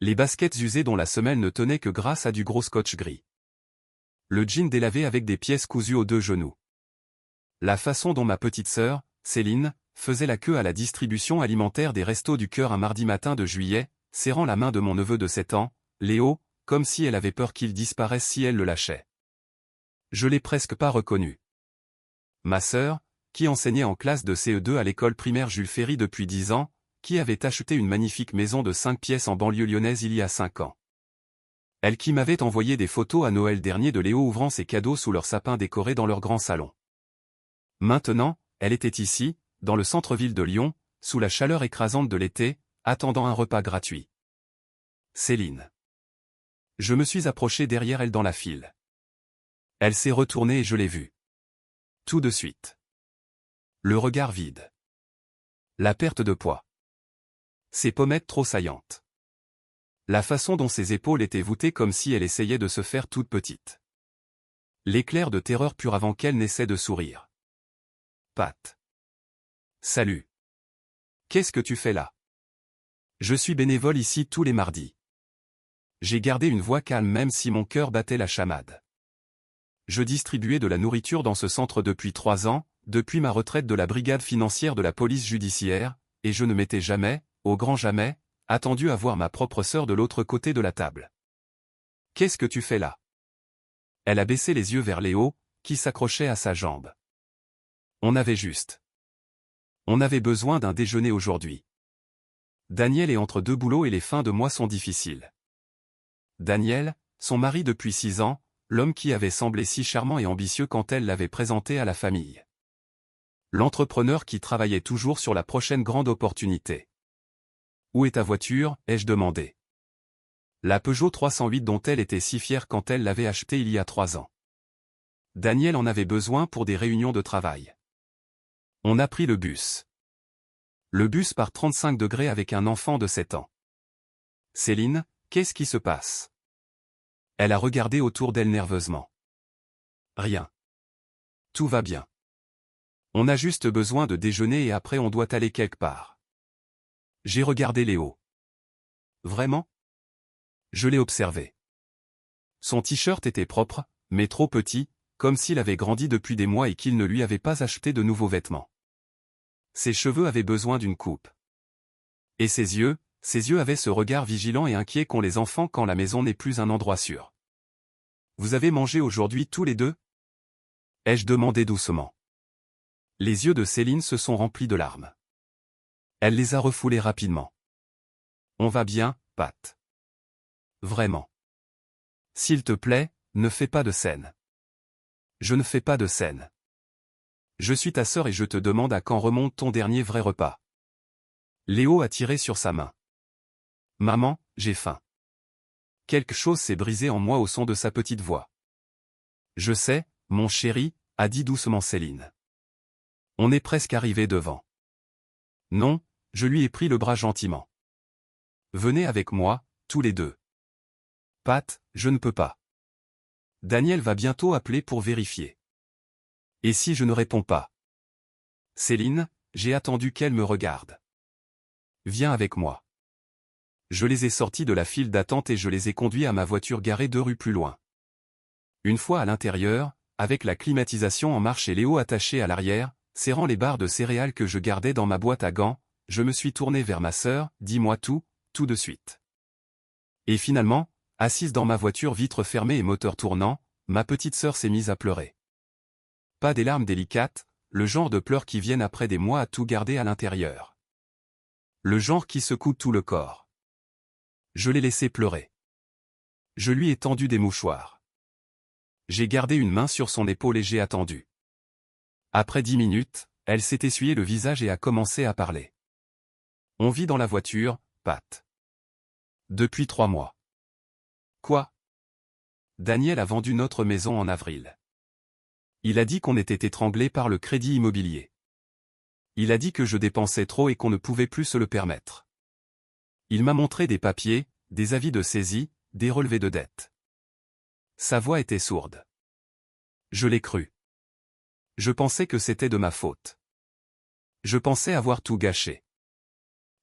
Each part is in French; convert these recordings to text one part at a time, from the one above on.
Les baskets usées dont la semelle ne tenait que grâce à du gros scotch gris. Le jean délavé avec des pièces cousues aux 2 genoux. La façon dont ma petite sœur, Céline, faisait la queue à la distribution alimentaire des Restos du Cœur un mardi matin de juillet, serrant la main de mon neveu de 7 ans, Léo, comme si elle avait peur qu'il disparaisse si elle le lâchait. Je l'ai presque pas reconnu. Ma sœur, qui enseignait en classe de CE2 à l'école primaire Jules Ferry depuis 10 ans, qui avait acheté une magnifique maison de 5 pièces en banlieue lyonnaise il y a 5 ans. Elle qui m'avait envoyé des photos à Noël dernier de Léo ouvrant ses cadeaux sous leur sapin décoré dans leur grand salon. Maintenant, elle était ici, dans le centre-ville de Lyon, sous la chaleur écrasante de l'été, attendant un repas gratuit. Céline. Je me suis approché derrière elle dans la file. Elle s'est retournée et je l'ai vue. Tout de suite. Le regard vide. La perte de poids. Ses pommettes trop saillantes. La façon dont ses épaules étaient voûtées comme si elle essayait de se faire toute petite. L'éclair de terreur pure avant qu'elle n'essaie de sourire. Pat. Salut. Qu'est-ce que tu fais là? Je suis bénévole ici tous les mardis. J'ai gardé une voix calme même si mon cœur battait la chamade. Je distribuais de la nourriture dans ce centre depuis 3 ans, depuis ma retraite de la brigade financière de la police judiciaire, et je ne m'étais jamais, au grand jamais, attendu à voir ma propre sœur de l'autre côté de la table. Qu'est-ce que tu fais là? Elle a baissé les yeux vers Léo, qui s'accrochait à sa jambe. On avait besoin d'un déjeuner aujourd'hui. Daniel est entre 2 boulots et les fins de mois sont difficiles. Daniel, son mari depuis 6 ans, l'homme qui avait semblé si charmant et ambitieux quand elle l'avait présenté à la famille. L'entrepreneur qui travaillait toujours sur la prochaine grande opportunité. Où est ta voiture, ai-je demandé. La Peugeot 308 dont elle était si fière quand elle l'avait achetée il y a 3 ans. Daniel en avait besoin pour des réunions de travail. On a pris le bus. Le bus part 35 degrés avec un enfant de 7 ans. Céline, qu'est-ce qui se passe? Elle a regardé autour d'elle nerveusement. Rien. Tout va bien. On a juste besoin de déjeuner et après on doit aller quelque part. J'ai regardé Léo. Vraiment? Je l'ai observé. Son t-shirt était propre, mais trop petit, comme s'il avait grandi depuis des mois et qu'il ne lui avait pas acheté de nouveaux vêtements. Ses cheveux avaient besoin d'une coupe. Et ses yeux avaient ce regard vigilant et inquiet qu'ont les enfants quand la maison n'est plus un endroit sûr. Vous avez mangé aujourd'hui tous les deux? Ai-je demandé doucement. Les yeux de Céline se sont remplis de larmes. Elle les a refoulés rapidement. On va bien, Pat. Vraiment. S'il te plaît, ne fais pas de scène. Je ne fais pas de scène. Je suis ta sœur et je te demande à quand remonte ton dernier vrai repas. Léo a tiré sur sa main. Maman, j'ai faim. Quelque chose s'est brisé en moi au son de sa petite voix. Je sais, mon chéri, a dit doucement Céline. On est presque arrivé devant. Non, je lui ai pris le bras gentiment. Venez avec moi, tous les deux. Pat, je ne peux pas. Daniel va bientôt appeler pour vérifier. Et si je ne réponds pas? Céline, j'ai attendu qu'elle me regarde. Viens avec moi. Je les ai sortis de la file d'attente et je les ai conduits à ma voiture garée 2 rues plus loin. Une fois à l'intérieur, avec la climatisation en marche et Léo attaché à l'arrière, serrant les barres de céréales que je gardais dans ma boîte à gants, je me suis tourné vers ma sœur, dis-moi tout de suite. Et finalement, assise dans ma voiture vitre fermée et moteur tournant, ma petite sœur s'est mise à pleurer. Pas des larmes délicates, le genre de pleurs qui viennent après des mois à tout garder à l'intérieur. Le genre qui secoue tout le corps. Je l'ai laissé pleurer. Je lui ai tendu des mouchoirs. J'ai gardé une main sur son épaule et j'ai attendu. Après 10 minutes, elle s'est essuyé le visage et a commencé à parler. On vit dans la voiture, Pat. Depuis 3 mois. Quoi? Daniel a vendu notre maison en avril. Il a dit qu'on était étranglé par le crédit immobilier. Il a dit que je dépensais trop et qu'on ne pouvait plus se le permettre. Il m'a montré des papiers, des avis de saisie, des relevés de dette. Sa voix était sourde. Je l'ai cru. Je pensais que c'était de ma faute. Je pensais avoir tout gâché.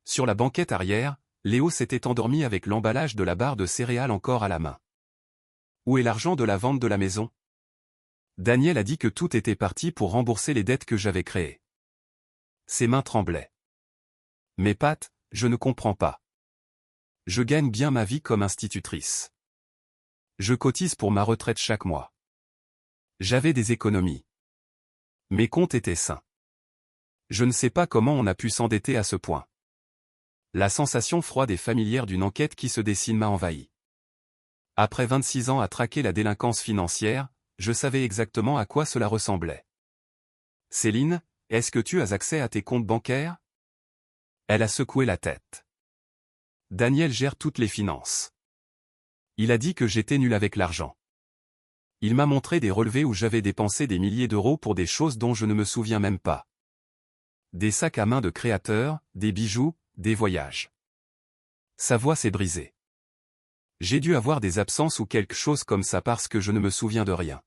Sur la banquette arrière, Léo s'était endormi avec l'emballage de la barre de céréales encore à la main. Où est l'argent de la vente de la maison? Daniel a dit que tout était parti pour rembourser les dettes que j'avais créées. Ses mains tremblaient. Mais Pat, je ne comprends pas. Je gagne bien ma vie comme institutrice. Je cotise pour ma retraite chaque mois. J'avais des économies. Mes comptes étaient sains. Je ne sais pas comment on a pu s'endetter à ce point. La sensation froide et familière d'une enquête qui se dessine m'a envahi. Après 26 ans à traquer la délinquance financière, je savais exactement à quoi cela ressemblait. Céline, est-ce que tu as accès à tes comptes bancaires? Elle a secoué la tête. Daniel gère toutes les finances. Il a dit que j'étais nul avec l'argent. Il m'a montré des relevés où j'avais dépensé des milliers d'euros pour des choses dont je ne me souviens même pas. Des sacs à main de créateurs, des bijoux, des voyages. Sa voix s'est brisée. J'ai dû avoir des absences ou quelque chose comme ça parce que je ne me souviens de rien.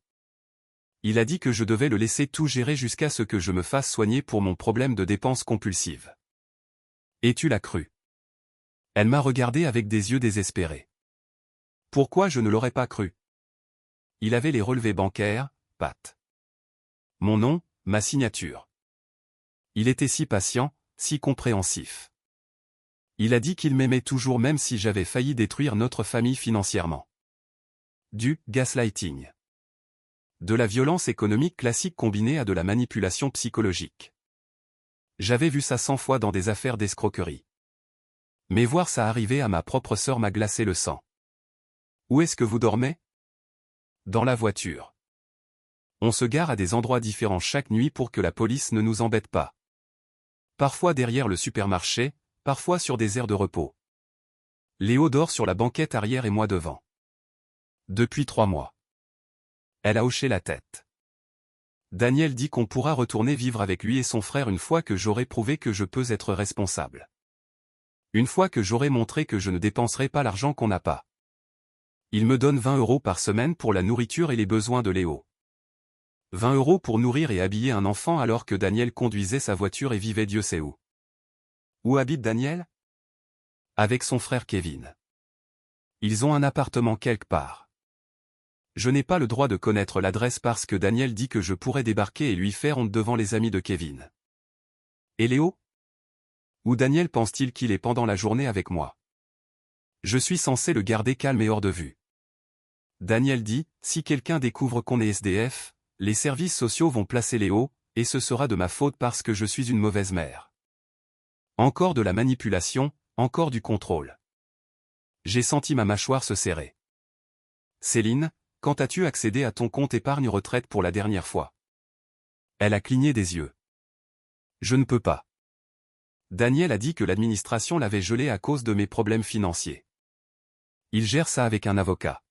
Il a dit que je devais le laisser tout gérer jusqu'à ce que je me fasse soigner pour mon problème de dépenses compulsives. Et tu l'as cru? Elle m'a regardé avec des yeux désespérés. Pourquoi je ne l'aurais pas cru? Il avait les relevés bancaires, Pat. Mon nom, ma signature. Il était si patient, si compréhensif. Il a dit qu'il m'aimait toujours même si j'avais failli détruire notre famille financièrement. Du gaslighting. De la violence économique classique combinée à de la manipulation psychologique. J'avais vu ça 100 fois dans des affaires d'escroquerie. Mais voir ça arriver à ma propre sœur m'a glacé le sang. Où est-ce que vous dormez? Dans la voiture. On se gare à des endroits différents chaque nuit pour que la police ne nous embête pas. Parfois derrière le supermarché, parfois sur des aires de repos. Léo dort sur la banquette arrière et moi devant. Depuis 3 mois. Elle a hoché la tête. Daniel dit qu'on pourra retourner vivre avec lui et son frère une fois que j'aurai prouvé que je peux être responsable. Une fois que j'aurai montré que je ne dépenserai pas l'argent qu'on n'a pas. Il me donne 20 € par semaine pour la nourriture et les besoins de Léo. 20 € pour nourrir et habiller un enfant alors que Daniel conduisait sa voiture et vivait Dieu sait où. Où habite Daniel? Avec son frère Kevin. Ils ont un appartement quelque part. Je n'ai pas le droit de connaître l'adresse parce que Daniel dit que je pourrais débarquer et lui faire honte devant les amis de Kevin. Et Léo? Où Daniel pense-t-il qu'il est pendant la journée avec moi? Je suis censé le garder calme et hors de vue. Daniel dit, si quelqu'un découvre qu'on est SDF, les services sociaux vont placer Léo, et ce sera de ma faute parce que je suis une mauvaise mère. Encore de la manipulation, encore du contrôle. J'ai senti ma mâchoire se serrer. Céline, quand as-tu accédé à ton compte épargne-retraite pour la dernière fois? Elle a cligné des yeux. Je ne peux pas. Daniel a dit que l'administration l'avait gelé à cause de mes problèmes financiers. Il gère ça avec un avocat.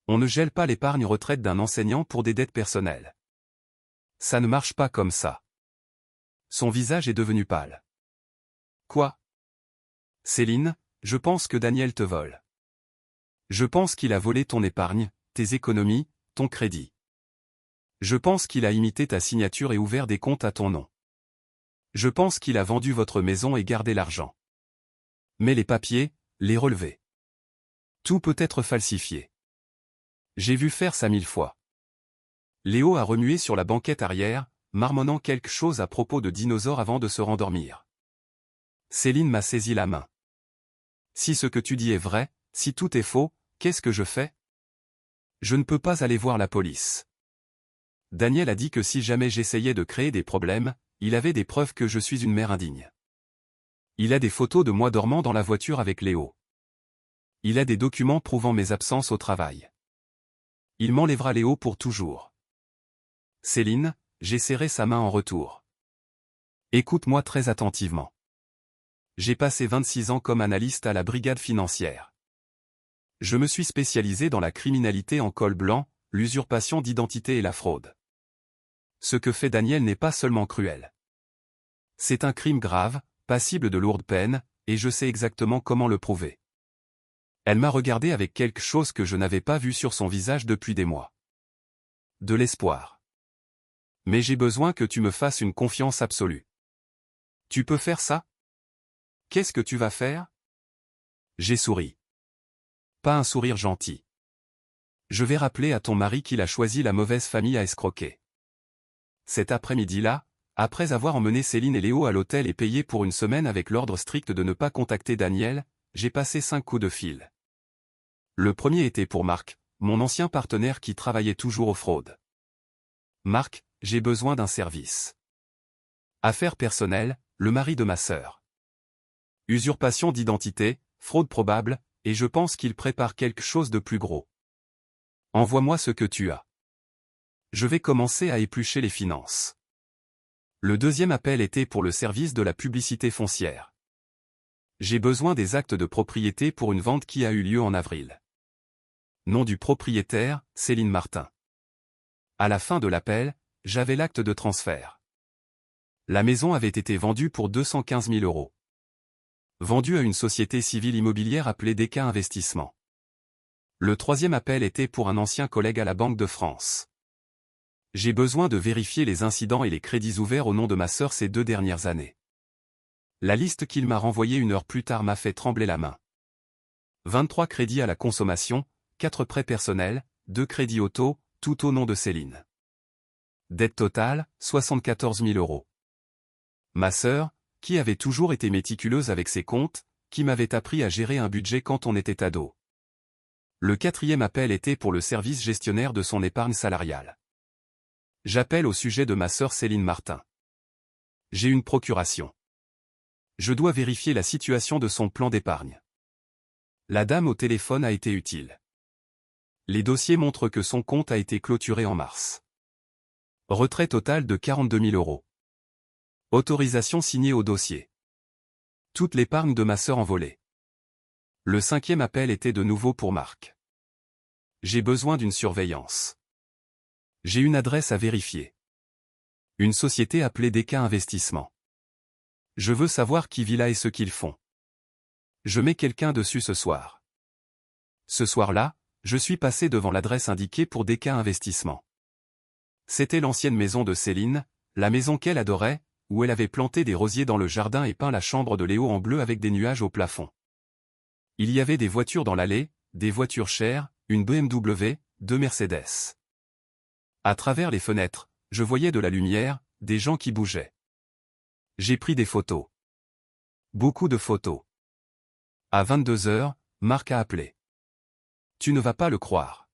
On ne gèle pas l'épargne-retraite d'un enseignant pour des dettes personnelles. Ça ne marche pas comme ça. Son visage est devenu pâle. Quoi? Céline, je pense que Daniel te vole. Je pense qu'il a volé ton épargne, tes économies, ton crédit. Je pense qu'il a imité ta signature et ouvert des comptes à ton nom. Je pense qu'il a vendu votre maison et gardé l'argent. Mais les papiers, les relevés. Tout peut être falsifié. J'ai vu faire ça 1000 fois. Léo a remué sur la banquette arrière, marmonnant quelque chose à propos de dinosaures avant de se rendormir. Céline m'a saisi la main. Si ce que tu dis est vrai, si tout est faux, qu'est-ce que je fais? Je ne peux pas aller voir la police. Daniel a dit que si jamais j'essayais de créer des problèmes, il avait des preuves que je suis une mère indigne. Il a des photos de moi dormant dans la voiture avec Léo. Il a des documents prouvant mes absences au travail. Il m'enlèvera Léo pour toujours. Céline, j'ai serré sa main en retour. Écoute-moi très attentivement. J'ai passé 26 ans comme analyste à la brigade financière. Je me suis spécialisé dans la criminalité en col blanc, l'usurpation d'identité et la fraude. Ce que fait Daniel n'est pas seulement cruel. C'est un crime grave, passible de lourdes peines, et je sais exactement comment le prouver. Elle m'a regardé avec quelque chose que je n'avais pas vu sur son visage depuis des mois. De l'espoir. Mais j'ai besoin que tu me fasses une confiance absolue. Tu peux faire ça? Qu'est-ce que tu vas faire? J'ai souri. Pas un sourire gentil. Je vais rappeler à ton mari qu'il a choisi la mauvaise famille à escroquer. Cet après-midi-là, après avoir emmené Céline et Léo à l'hôtel et payé pour une semaine avec l'ordre strict de ne pas contacter Daniel, j'ai passé 5 coups de fil. Le premier était pour Marc, mon ancien partenaire qui travaillait toujours aux fraudes. Marc, j'ai besoin d'un service. Affaires personnelles, le mari de ma sœur. Usurpation d'identité, fraude probable, et je pense qu'il prépare quelque chose de plus gros. Envoie-moi ce que tu as. Je vais commencer à éplucher les finances. Le deuxième appel était pour le service de la publicité foncière. J'ai besoin des actes de propriété pour une vente qui a eu lieu en avril. Nom du propriétaire, Céline Martin. À la fin de l'appel, j'avais l'acte de transfert. La maison avait été vendue pour 215 000 €. Vendue à une société civile immobilière appelée Desquin Investissement. Le troisième appel était pour un ancien collègue à la Banque de France. J'ai besoin de vérifier les incidents et les crédits ouverts au nom de ma sœur ces 2 dernières années. La liste qu'il m'a renvoyée 1 heure plus tard m'a fait trembler la main. 23 crédits à la consommation, 4 prêts personnels, 2 crédits auto, tout au nom de Céline. Dette totale, 74 000 €. Ma sœur, qui avait toujours été méticuleuse avec ses comptes, qui m'avait appris à gérer un budget quand on était ado. Le quatrième appel était pour le service gestionnaire de son épargne salariale. J'appelle au sujet de ma sœur Céline Martin. J'ai une procuration. Je dois vérifier la situation de son plan d'épargne. La dame au téléphone a été utile. Les dossiers montrent que son compte a été clôturé en mars. Retrait total de 42 000 €. Autorisation signée au dossier. Toute l'épargne de ma sœur envolée. Le cinquième appel était de nouveau pour Marc. J'ai besoin d'une surveillance. J'ai une adresse à vérifier. Une société appelée Desquin Investissement. Je veux savoir qui vit là et ce qu'ils font. Je mets quelqu'un dessus ce soir. Ce soir-là, je suis passé devant l'adresse indiquée pour Desquin Investissement. C'était l'ancienne maison de Céline, la maison qu'elle adorait, où elle avait planté des rosiers dans le jardin et peint la chambre de Léo en bleu avec des nuages au plafond. Il y avait des voitures dans l'allée, des voitures chères, une BMW, 2 Mercedes. À travers les fenêtres, je voyais de la lumière, des gens qui bougeaient. J'ai pris des photos. Beaucoup de photos. À 22 heures, Marc a appelé. Tu ne vas pas le croire.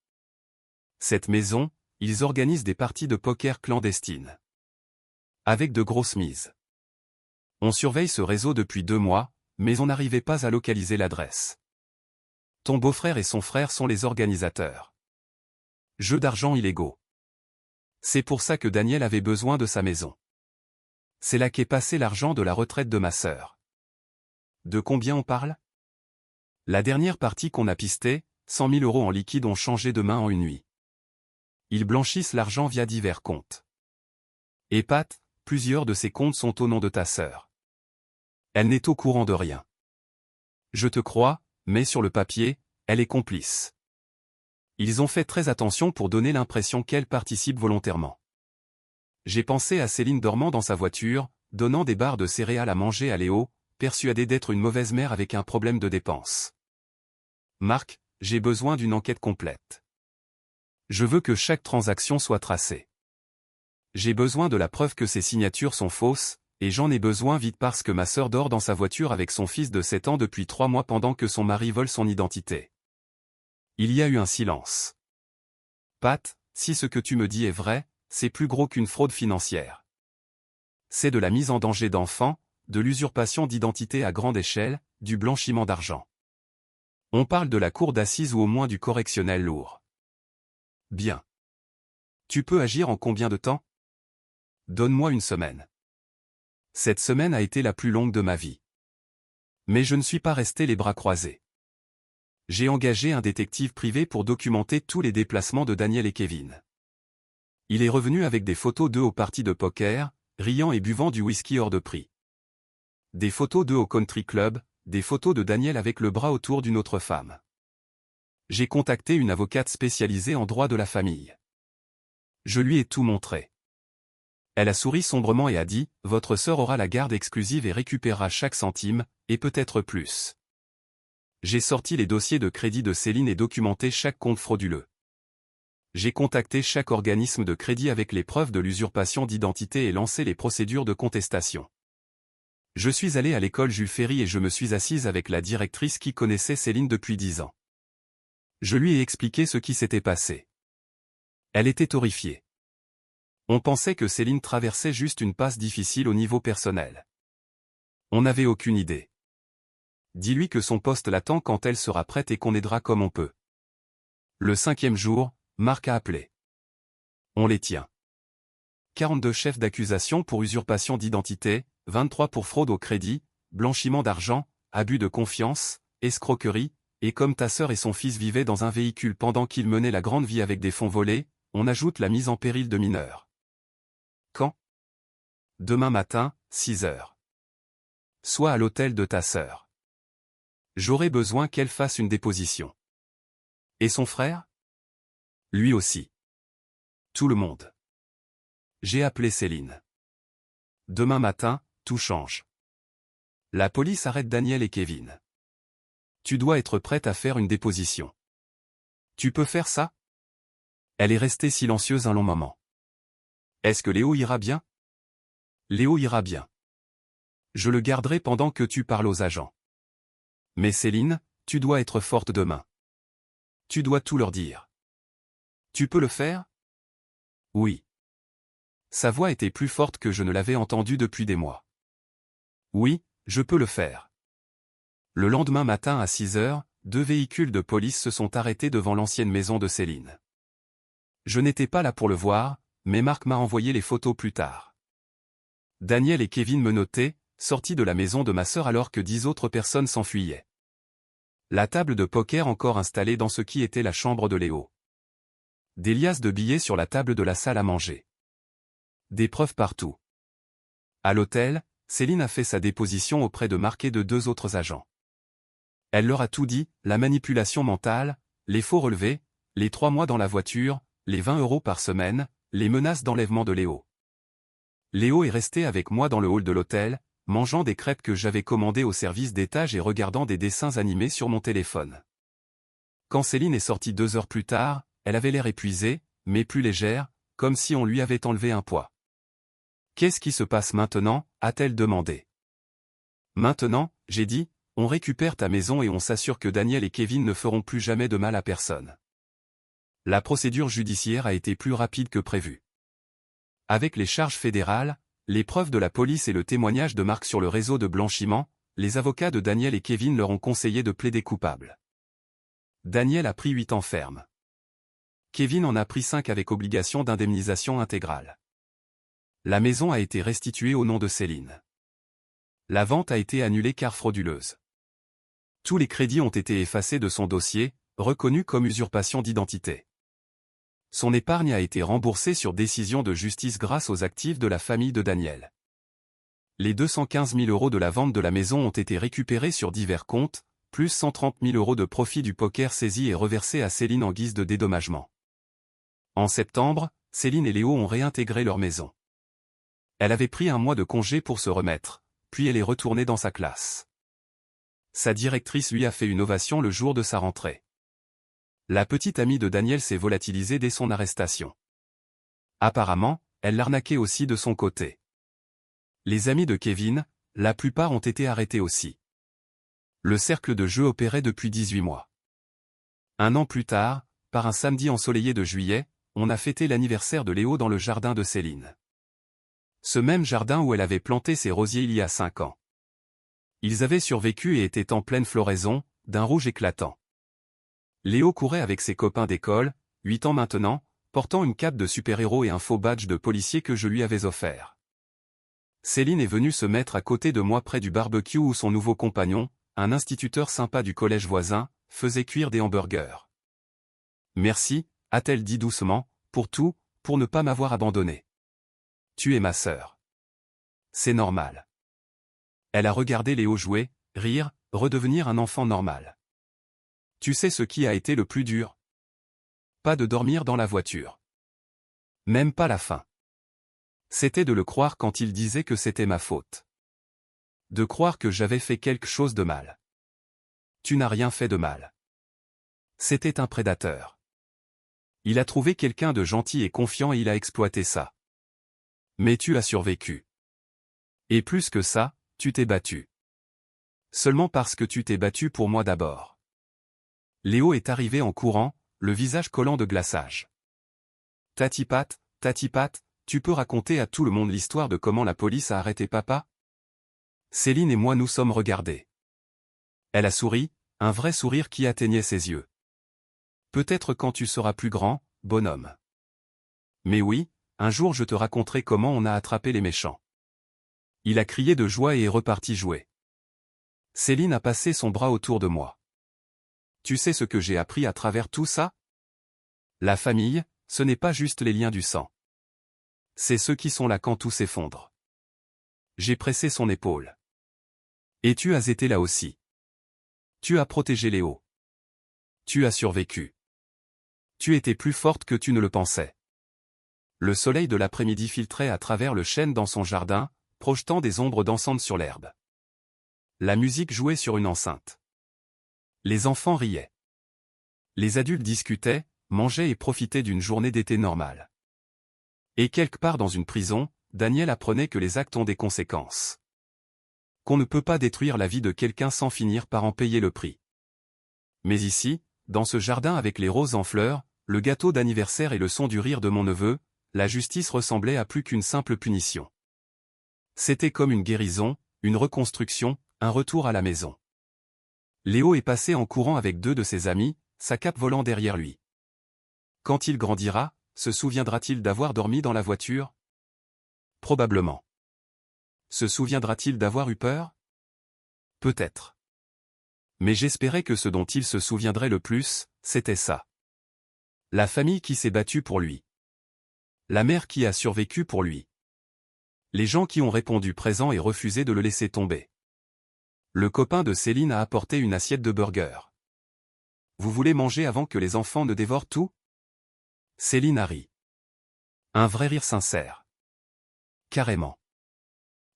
Cette maison, ils organisent des parties de poker clandestines. Avec de grosses mises. On surveille ce réseau depuis 2 mois, mais on n'arrivait pas à localiser l'adresse. Ton beau-frère et son frère sont les organisateurs. Jeux d'argent illégaux. C'est pour ça que Daniel avait besoin de sa maison. C'est là qu'est passé l'argent de la retraite de ma sœur. De combien on parle? La dernière partie qu'on a pistée, 100 000 € en liquide ont changé de main en une nuit. Ils blanchissent l'argent via divers comptes. Et Pat, plusieurs de ces comptes sont au nom de ta sœur. Elle n'est au courant de rien. Je te crois, mais sur le papier, elle est complice. Ils ont fait très attention pour donner l'impression qu'elle participe volontairement. J'ai pensé à Céline dormant dans sa voiture, donnant des barres de céréales à manger à Léo, persuadée d'être une mauvaise mère avec un problème de dépenses. Marc, j'ai besoin d'une enquête complète. Je veux que chaque transaction soit tracée. J'ai besoin de la preuve que ces signatures sont fausses, et j'en ai besoin vite parce que ma sœur dort dans sa voiture avec son fils de 7 ans depuis 3 mois pendant que son mari vole son identité. Il y a eu un silence. Pat, si ce que tu me dis est vrai, c'est plus gros qu'une fraude financière. C'est de la mise en danger d'enfants, de l'usurpation d'identité à grande échelle, du blanchiment d'argent. On parle de la cour d'assises ou au moins du correctionnel lourd. Bien. Tu peux agir en combien de temps? Donne-moi une semaine. Cette semaine a été la plus longue de ma vie. Mais je ne suis pas resté les bras croisés. J'ai engagé un détective privé pour documenter tous les déplacements de Daniel et Kevin. Il est revenu avec des photos d'eux aux parties de poker, riant et buvant du whisky hors de prix. Des photos d'eux au country club, des photos de Daniel avec le bras autour d'une autre femme. J'ai contacté une avocate spécialisée en droit de la famille. Je lui ai tout montré. Elle a souri sombrement et a dit, « Votre sœur aura la garde exclusive et récupérera chaque centime, et peut-être plus. » J'ai sorti les dossiers de crédit de Céline et documenté chaque compte frauduleux. J'ai contacté chaque organisme de crédit avec les preuves de l'usurpation d'identité et lancé les procédures de contestation. Je suis allé à l'école Jules Ferry et je me suis assise avec la directrice qui connaissait Céline depuis 10 ans. Je lui ai expliqué ce qui s'était passé. Elle était horrifiée. On pensait que Céline traversait juste une passe difficile au niveau personnel. On n'avait aucune idée. Dis-lui que son poste l'attend quand elle sera prête et qu'on aidera comme on peut. Le 5e jour, Marc a appelé. On les tient. 42 chefs d'accusation pour usurpation d'identité, 23 pour fraude au crédit, blanchiment d'argent, abus de confiance, escroquerie, et comme ta sœur et son fils vivaient dans un véhicule pendant qu'ils menaient la grande vie avec des fonds volés, on ajoute la mise en péril de mineurs. Quand? Demain matin, 6 heures. Sois à l'hôtel de ta sœur. J'aurai besoin qu'elle fasse une déposition. Et son frère? Lui aussi. Tout le monde. J'ai appelé Céline. Demain matin, tout change. La police arrête Daniel et Kevin. Tu dois être prête à faire une déposition. Tu peux faire ça? Elle est restée silencieuse un long moment. Est-ce que Léo ira bien? Léo ira bien. Je le garderai pendant que tu parles aux agents. Mais Céline, tu dois être forte demain. Tu dois tout leur dire. Tu peux le faire? Oui. Sa voix était plus forte que je ne l'avais entendue depuis des mois. Oui, je peux le faire. Le lendemain matin à 6 heures, 2 véhicules de police se sont arrêtés devant l'ancienne maison de Céline. Je n'étais pas là pour le voir, mais Marc m'a envoyé les photos plus tard. Daniel et Kevin me notaient, sortis de la maison de ma sœur alors que 10 autres personnes s'enfuyaient. La table de poker encore installée dans ce qui était la chambre de Léo. Des liasses de billets sur la table de la salle à manger. Des preuves partout. À l'hôtel, Céline a fait sa déposition auprès de Marc et de 2 autres agents. Elle leur a tout dit, la manipulation mentale, les faux relevés, les 3 mois dans la voiture, les 20 € par semaine, les menaces d'enlèvement de Léo. Léo est resté avec moi dans le hall de l'hôtel, mangeant des crêpes que j'avais commandées au service d'étage et regardant des dessins animés sur mon téléphone. Quand Céline est sortie 2 heures plus tard, elle avait l'air épuisée, mais plus légère, comme si on lui avait enlevé un poids. « Qu'est-ce qui se passe maintenant ?» a-t-elle demandé. « Maintenant, j'ai dit, on récupère ta maison et on s'assure que Daniel et Kevin ne feront plus jamais de mal à personne. » La procédure judiciaire a été plus rapide que prévu. Avec les charges fédérales, les preuves de la police et le témoignage de Marc sur le réseau de blanchiment, les avocats de Daniel et Kevin leur ont conseillé de plaider coupable. Daniel a pris 8 ans ferme. Kevin en a pris 5 avec obligation d'indemnisation intégrale. La maison a été restituée au nom de Céline. La vente a été annulée car frauduleuse. Tous les crédits ont été effacés de son dossier, reconnu comme usurpation d'identité. Son épargne a été remboursée sur décision de justice grâce aux actifs de la famille de Daniel. Les 215 000 € de la vente de la maison ont été récupérés sur divers comptes, plus 130 000 € de profit du poker saisi et reversé à Céline en guise de dédommagement. En septembre, Céline et Léo ont réintégré leur maison. Elle avait pris un mois de congé pour se remettre, puis elle est retournée dans sa classe. Sa directrice lui a fait une ovation le jour de sa rentrée. La petite amie de Daniel s'est volatilisée dès son arrestation. Apparemment, elle l'arnaquait aussi de son côté. Les amis de Kevin, la plupart ont été arrêtés aussi. Le cercle de jeu opérait depuis 18 mois. Un an plus tard, par un samedi ensoleillé de juillet, on a fêté l'anniversaire de Léo dans le jardin de Céline. Ce même jardin où elle avait planté ses rosiers il y a 5 ans. Ils avaient survécu et étaient en pleine floraison, d'un rouge éclatant. Léo courait avec ses copains d'école, 8 ans maintenant, portant une cape de super-héros et un faux badge de policier que je lui avais offert. Céline est venue se mettre à côté de moi près du barbecue où son nouveau compagnon, un instituteur sympa du collège voisin, faisait cuire des hamburgers. « Merci », a-t-elle dit doucement, « pour tout, pour ne pas m'avoir abandonné. Tu es ma sœur. C'est normal. » Elle a regardé Léo jouer, rire, redevenir un enfant normal. Tu sais ce qui a été le plus dur? Pas de dormir dans la voiture. Même pas la faim. C'était de le croire quand il disait que c'était ma faute. De croire que j'avais fait quelque chose de mal. Tu n'as rien fait de mal. C'était un prédateur. Il a trouvé quelqu'un de gentil et confiant et il a exploité ça. Mais tu as survécu. Et plus que ça, tu t'es battu. Seulement parce que tu t'es battu pour moi d'abord. Léo est arrivé en courant, le visage collant de glaçage. Tati-Pat, tu peux raconter à tout le monde l'histoire de comment la police a arrêté papa? Céline et moi nous sommes regardés. Elle a souri, un vrai sourire qui atteignait ses yeux. Peut-être quand tu seras plus grand, bonhomme. Mais oui, un jour je te raconterai comment on a attrapé les méchants. Il a crié de joie et est reparti jouer. Céline a passé son bras autour de moi. Tu sais ce que j'ai appris à travers tout ça? La famille, ce n'est pas juste les liens du sang. C'est ceux qui sont là quand tout s'effondre. J'ai pressé son épaule. Et tu as été là aussi. Tu as protégé Léo. Tu as survécu. Tu étais plus forte que tu ne le pensais. Le soleil de l'après-midi filtrait à travers le chêne dans son jardin, projetant des ombres dansantes sur l'herbe. La musique jouait sur une enceinte. Les enfants riaient. Les adultes discutaient, mangeaient et profitaient d'une journée d'été normale. Et quelque part dans une prison, Daniel apprenait que les actes ont des conséquences. Qu'on ne peut pas détruire la vie de quelqu'un sans finir par en payer le prix. Mais ici, dans ce jardin avec les roses en fleurs, le gâteau d'anniversaire et le son du rire de mon neveu, la justice ressemblait à plus qu'une simple punition. C'était comme une guérison, une reconstruction, un retour à la maison. Léo est passé en courant avec 2 de ses amis, sa cape volant derrière lui. Quand il grandira, se souviendra-t-il d'avoir dormi dans la voiture? Probablement. Se souviendra-t-il d'avoir eu peur? Peut-être. Mais j'espérais que ce dont il se souviendrait le plus, c'était ça. La famille qui s'est battue pour lui. La mère qui a survécu pour lui. Les gens qui ont répondu présent et refusé de le laisser tomber. Le copain de Céline a apporté une assiette de burger. Vous voulez manger avant que les enfants ne dévorent tout? Céline a ri. Un vrai rire sincère. Carrément.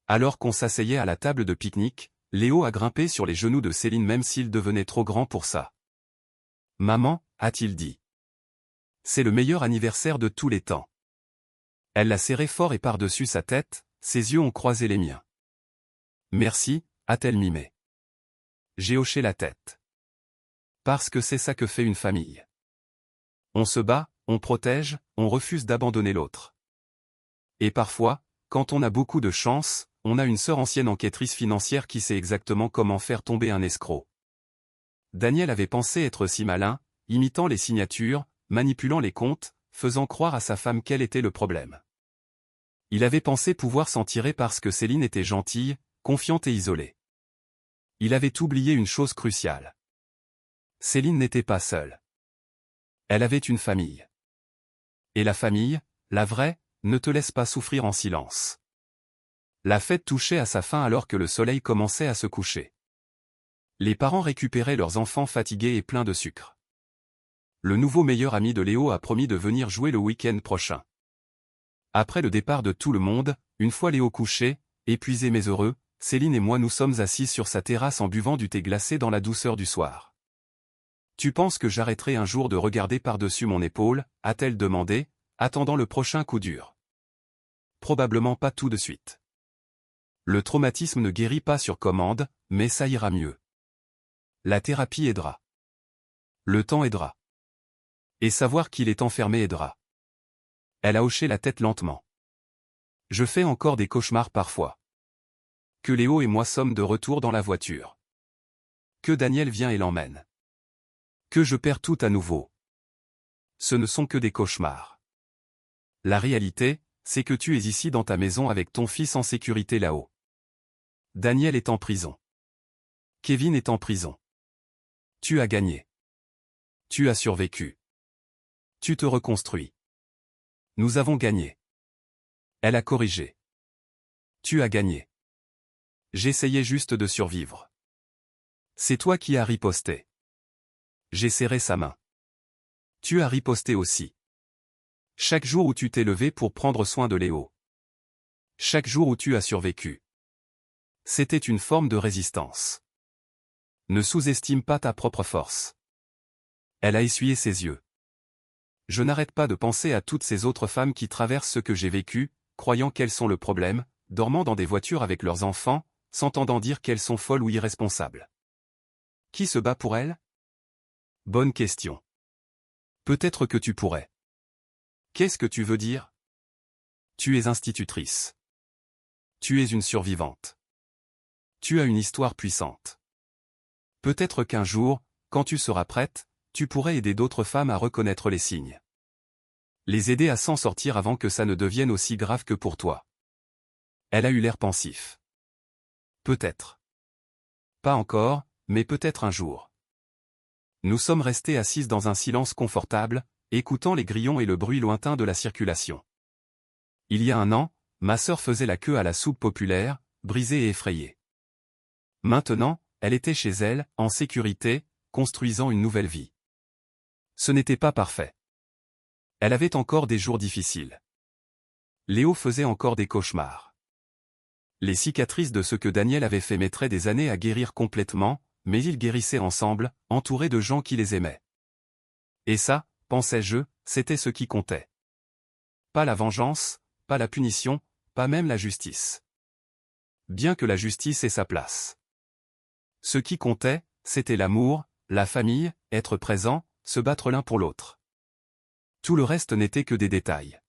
Alors qu'on s'asseyait à la table de pique-nique, Léo a grimpé sur les genoux de Céline même s'il devenait trop grand pour ça. Maman, a-t-il dit. C'est le meilleur anniversaire de tous les temps. Elle l'a serré fort et par-dessus sa tête, ses yeux ont croisé les miens. Merci, a-t-elle mimé. J'ai hoché la tête. Parce que c'est ça que fait une famille. On se bat, on protège, on refuse d'abandonner l'autre. Et parfois, quand on a beaucoup de chance, on a une sœur ancienne enquêtrice financière qui sait exactement comment faire tomber un escroc. Daniel avait pensé être si malin, imitant les signatures, manipulant les comptes, faisant croire à sa femme quel était le problème. Il avait pensé pouvoir s'en tirer parce que Céline était gentille, confiante et isolée. Il avait oublié une chose cruciale. Céline n'était pas seule. Elle avait une famille. Et la famille, la vraie, ne te laisse pas souffrir en silence. La fête touchait à sa fin alors que le soleil commençait à se coucher. Les parents récupéraient leurs enfants fatigués et pleins de sucre. Le nouveau meilleur ami de Léo a promis de venir jouer le week-end prochain. Après le départ de tout le monde, une fois Léo couché, épuisé mais heureux, Céline et moi nous sommes assis sur sa terrasse en buvant du thé glacé dans la douceur du soir. Tu penses que j'arrêterai un jour de regarder par-dessus mon épaule, a-t-elle demandé, attendant le prochain coup dur. Probablement pas tout de suite. Le traumatisme ne guérit pas sur commande, mais ça ira mieux. La thérapie aidera. Le temps aidera. Et savoir qu'il est enfermé aidera. Elle a hoché la tête lentement. Je fais encore des cauchemars parfois. Que Léo et moi sommes de retour dans la voiture. Que Daniel vient et l'emmène. Que je perds tout à nouveau. Ce ne sont que des cauchemars. La réalité, c'est que tu es ici dans ta maison avec ton fils en sécurité là-haut. Daniel est en prison. Kevin est en prison. Tu as gagné. Tu as survécu. Tu te reconstruis. Nous avons gagné. Elle a corrigé. Tu as gagné. J'essayais juste de survivre. C'est toi qui as riposté. J'ai serré sa main. Tu as riposté aussi. Chaque jour où tu t'es levé pour prendre soin de Léo. Chaque jour où tu as survécu. C'était une forme de résistance. Ne sous-estime pas ta propre force. Elle a essuyé ses yeux. Je n'arrête pas de penser à toutes ces autres femmes qui traversent ce que j'ai vécu, croyant qu'elles sont le problème, dormant dans des voitures avec leurs enfants, s'entendant dire qu'elles sont folles ou irresponsables. Qui se bat pour elles? Bonne question. Peut-être que tu pourrais. Qu'est-ce que tu veux dire? Tu es institutrice. Tu es une survivante. Tu as une histoire puissante. Peut-être qu'un jour, quand tu seras prête, tu pourrais aider d'autres femmes à reconnaître les signes. Les aider à s'en sortir avant que ça ne devienne aussi grave que pour toi. Elle a eu l'air pensif. Peut-être. Pas encore, mais peut-être un jour. Nous sommes restés assises dans un silence confortable, écoutant les grillons et le bruit lointain de la circulation. Il y a un an, ma sœur faisait la queue à la soupe populaire, brisée et effrayée. Maintenant, elle était chez elle, en sécurité, construisant une nouvelle vie. Ce n'était pas parfait. Elle avait encore des jours difficiles. Léo faisait encore des cauchemars. Les cicatrices de ce que Daniel avait fait mettraient des années à guérir complètement, mais ils guérissaient ensemble, entourés de gens qui les aimaient. Et ça, pensais-je, c'était ce qui comptait. Pas la vengeance, pas la punition, pas même la justice. Bien que la justice ait sa place. Ce qui comptait, c'était l'amour, la famille, être présent, se battre l'un pour l'autre. Tout le reste n'était que des détails.